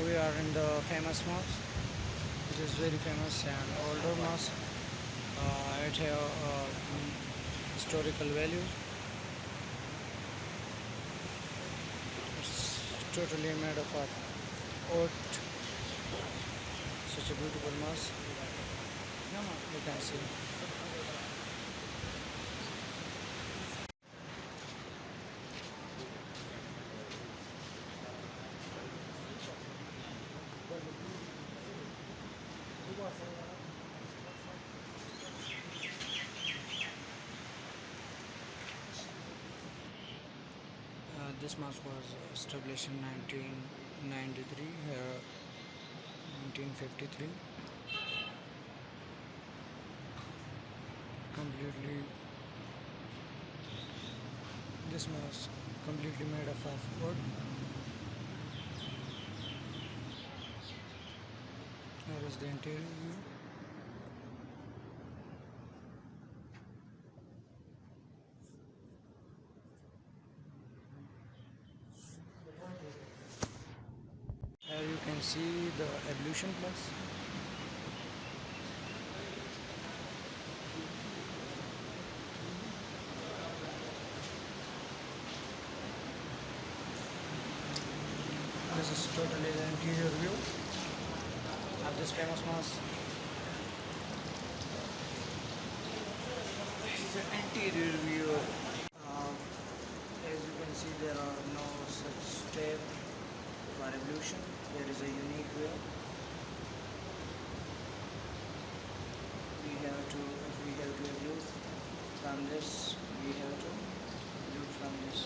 we are in the famous mosque, which is very famous and older mosque. It have historical value. It's totally made of oat. Such a beautiful mosque. You can see. This mosque was established in 1993, 1953. Completely, this mosque completely made of wood. Here is the interior view. Here you can see the ablution place. This is totally the interior view of this famous mosque. This is the interior view. As you can see, there are no such step for ablution. There is a unique way. We have to ablution from this. We have to ablution from this.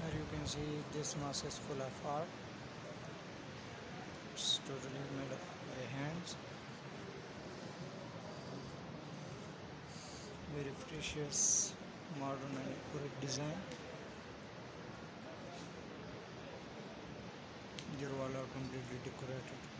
Here you can see this mosque is full of art. It's totally made of by hands. Very precious, modern and accurate design. Their wall are completely decorated.